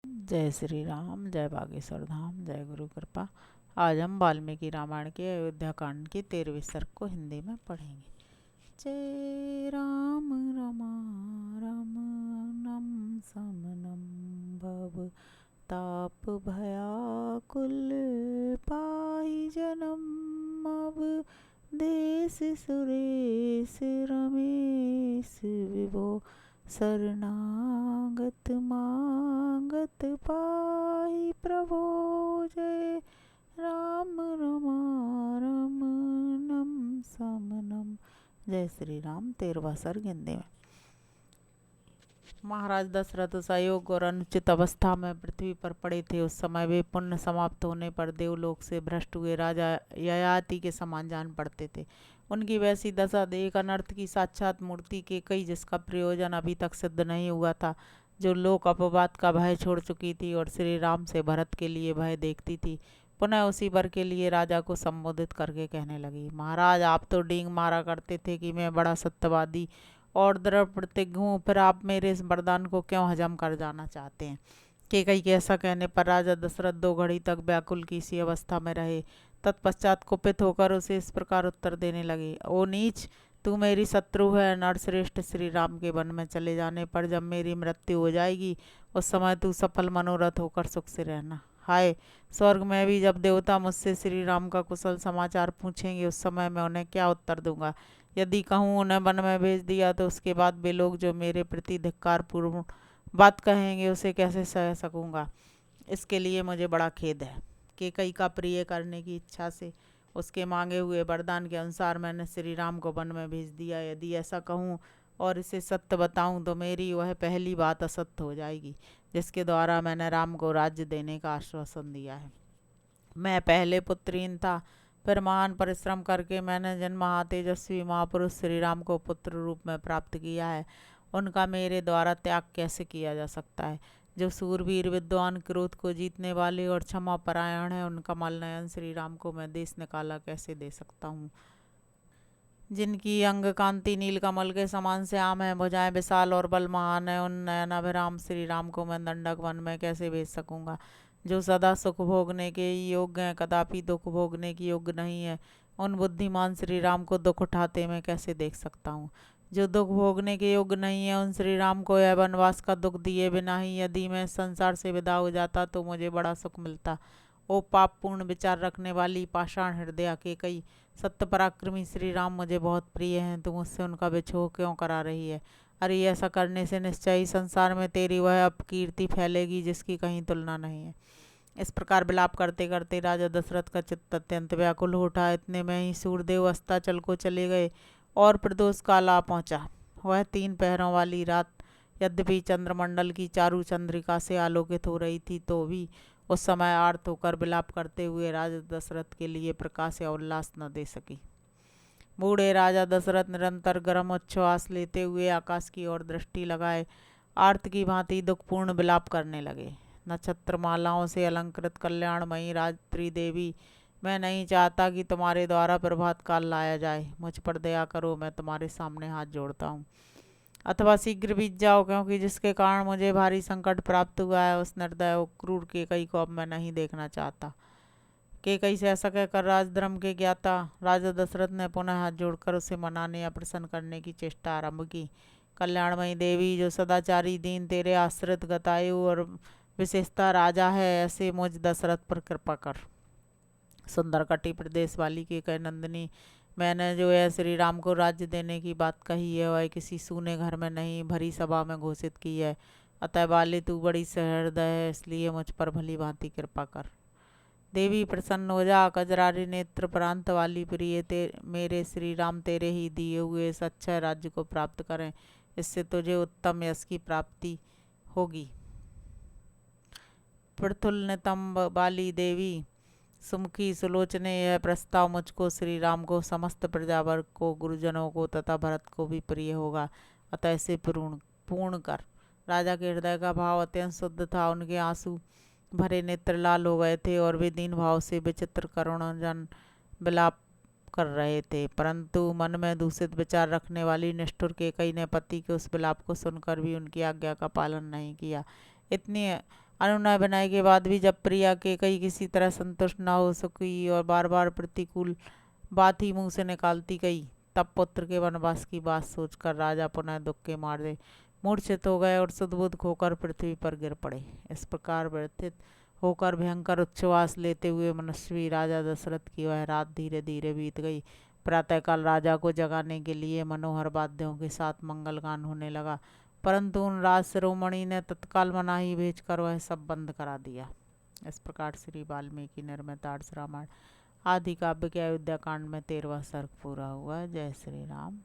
जय श्री राम, जय बागेश्वर धाम, जय गुरु कृपा। आज हम वाल्मीकि रामायण के अयोध्या कांड के 13वें सर्ग को हिंदी में पढ़ेंगे। जय राम रमा रमणम समनम भव ताप भयाकुल पाहि जनम अब देश सुरेश रमेश विभो शरणागत मांगत पाहि प्रभो। जय राम रमारमणम समनम। जय श्री राम। 13वां सर्ग हिंदी में। महाराज दशरथ उस अयोग्य और अनुचित अवस्था में पृथ्वी पर पड़े थे। उस समय वे पुण्य समाप्त होने पर देवलोक से भ्रष्ट हुए राजा ययाति के समान जान पड़ते थे। उनकी वैसी दशा देख अनर्थ की साक्षात मूर्ति के कई, जिसका प्रयोजन अभी तक सिद्ध नहीं हुआ था, जो लोक अपवाद का भय छोड़ चुकी थी और श्री राम से भरत के लिए भय देखती थी, पुनः उसी वर के लिए राजा को संबोधित करके कहने लगी। महाराज, आप तो डींग मारा करते थे कि मैं बड़ा सत्यवादी और दृढ़ प्रतिज्ञ हूँ, फिर आप मेरे इस वरदान को क्यों हजम कर जाना चाहते हैं। केकई के ऐसा कहने पर राजा दशरथ 2 घड़ी तक व्याकुल की सी अवस्था में रहे। तत्पश्चात कुपित होकर उसे इस प्रकार उत्तर देने लगे। ओ नीच, तू मेरी शत्रु है। नरश्रेष्ठ श्री राम के वन में चले जाने पर जब मेरी मृत्यु हो जाएगी, उस समय तू सफल मनोरथ होकर सुख से रहना। हाय, स्वर्ग में भी जब देवता मुझसे श्री राम का कुशल समाचार पूछेंगे, उस समय मैं उन्हें क्या उत्तर दूंगा। यदि कहूँ उन्हें वन में भेज दिया, तो उसके बाद वे लोग जो मेरे प्रति धिक्कार पूर्ण बात कहेंगे, उसे कैसे सह सकूंगा। इसके लिए मुझे बड़ा खेद है। केकई का प्रिय करने की इच्छा से उसके मांगे हुए वरदान के अनुसार मैंने श्री राम को वन में भेज दिया। यदि ऐसा कहूँ और इसे सत्य बताऊं, तो मेरी वह पहली बात असत्य हो जाएगी, जिसके द्वारा मैंने राम को राज्य देने का आश्वासन दिया है। मैं पहले पुत्रहीन था, फिर महान परिश्रम करके मैंने जिन महातेजस्वी महापुरुष श्री राम को पुत्र रूप में प्राप्त किया है, उनका मेरे द्वारा त्याग कैसे किया जा सकता है। जो सूरवीर विद्वान, क्रोध को जीतने वाले और क्षमा परायण है, उनका कमल नयन श्री राम को मैं देश निकाला कैसे दे सकता हूँ। जिनकी अंग कांति नील कमल के समान श्याम है, भुजाएं विशाल और बल महान है, उन नयनाभिराम श्री राम को मैं दंडक वन में कैसे भेज सकूंगा। जो सदा सुख भोगने के ही योग्य हैं, कदापि दुख भोगने की योग्य नहीं है, उन बुद्धिमान श्री राम को दुख उठाते मैं कैसे देख सकता हूँ। जो दुख भोगने के योग्य नहीं है, उन श्री राम को यह वनवास का दुख दिए बिना ही यदि मैं संसार से विदा हो जाता, तो मुझे बड़ा सुख मिलता। ओ पापपूर्ण विचार रखने वाली पाषाण हृदय के कई, सत्य पराक्रमी श्री राम मुझे बहुत प्रिय हैं, तू मुझसे उनका विछोह क्यों करा रही है। अरे, ऐसा करने से निश्चय ही संसार में तेरी वह अपकीर्ति फैलेगी, जिसकी कहीं तुलना नहीं है। इस प्रकार विलाप करते करते राजा दशरथ का चित्त अत्यंत व्याकुल हो उठा। इतने में ही सूर्यदेव अस्ताचल को चले गए और प्रदोष काल आ पहुंचा। वह 3 पहरों वाली रात यद्यपि चंद्रमंडल की चारु चंद्रिका से आलोकित हो रही थी, तो भी उस समय आर्त होकर विलाप करते हुए राजा दशरथ के लिए प्रकाश या उल्लास न दे सकी। बूढ़े राजा दशरथ निरंतर गर्म उच्छ्वास लेते हुए आकाश की ओर दृष्टि लगाए आर्त की भांति दुखपूर्ण विलाप करने लगे। नक्षत्रमालाओं से अलंकृत कल्याणमयी रात्रि देवी, मैं नहीं चाहता कि तुम्हारे द्वारा प्रभात काल लाया जाए। मुझ पर दया करो, मैं तुम्हारे सामने हाथ जोड़ता हूँ। अथवा शीघ्र बीत जाओ, क्योंकि जिसके कारण मुझे भारी संकट प्राप्त हुआ है, उस निर्दय और क्रूर केकई को अब मैं नहीं देखना चाहता। केकई से ऐसा कहकर राजधर्म के ज्ञाता राजा दशरथ ने पुनः हाथ जोड़कर उसे मनाने या प्रसन्न करने की चेष्टा आरंभ की। कल्याणमयी देवी, जो सदाचारी दीन तेरे आश्रित गतायु और विशेषता राजा है, ऐसे मुझ दशरथ पर कृपा कर। सुंदर कटी प्रदेश वाली केकई नंदिनी, मैंने जो है श्री राम को राज्य देने की बात कही है, वह किसी सूने घर में नहीं, भरी सभा में घोषित की है। अतः बाले, तू बड़ी सहृदय है, इसलिए मुझ पर भली भांति कृपा कर। देवी प्रसन्न हो जा। कजरारी नेत्र प्रांत वाली प्रिय, मेरे श्री राम तेरे ही दिए हुए इस अच्छे राज्य को प्राप्त करें, इससे तुझे उत्तम यश की प्राप्ति होगी। पृथुल बाली देवी, सुमुखी सुलोचने, यह प्रस्ताव मुझको, श्री राम को, समस्त प्रजावर्ग को, गुरुजनों को तथा भरत को भी प्रिय होगा, अतः इसे पूर्ण कर। राजा के हृदय का भाव अत्यंत शुद्ध था। उनके आंसू भरे नेत्र लाल हो गए थे और वे दीन भाव से विचित्र करुणजन विलाप कर रहे थे। परंतु मन में दूषित विचार रखने वाली निष्ठुर केकई ने पति के उस विलाप को सुनकर भी उनकी आज्ञा का पालन नहीं किया। इतनी अनुनय विनय के बाद भी जब प्रिया के कई किसी तरह संतुष्ट न हो सकी और बार बार प्रतिकूल बात ही मुंह से निकालती गई, तब पुत्र के वनवास की बात सोचकर राजा पुनः दुख के मारे मूर्छित हो गए और सुध-बुध खोकर पृथ्वी पर गिर पड़े। इस प्रकार व्यथित होकर भयंकर उच्छ्वास लेते हुए मनस्वी राजा दशरथ की वह रात धीरे धीरे बीत गई। प्रातःकाल राजा को जगाने के लिए मनोहर वाद्यों के साथ मंगलगान होने लगा, परंतु उन राज शिरोमणि ने तत्काल मनाही भेजकर वह सब बंद करा दिया। इस प्रकार श्री वाल्मीकि निर्मित आर्ष रामायण आदि काव्य के अयोध्या कांड में 13वां सर्ग पूरा हुआ। जय श्री राम।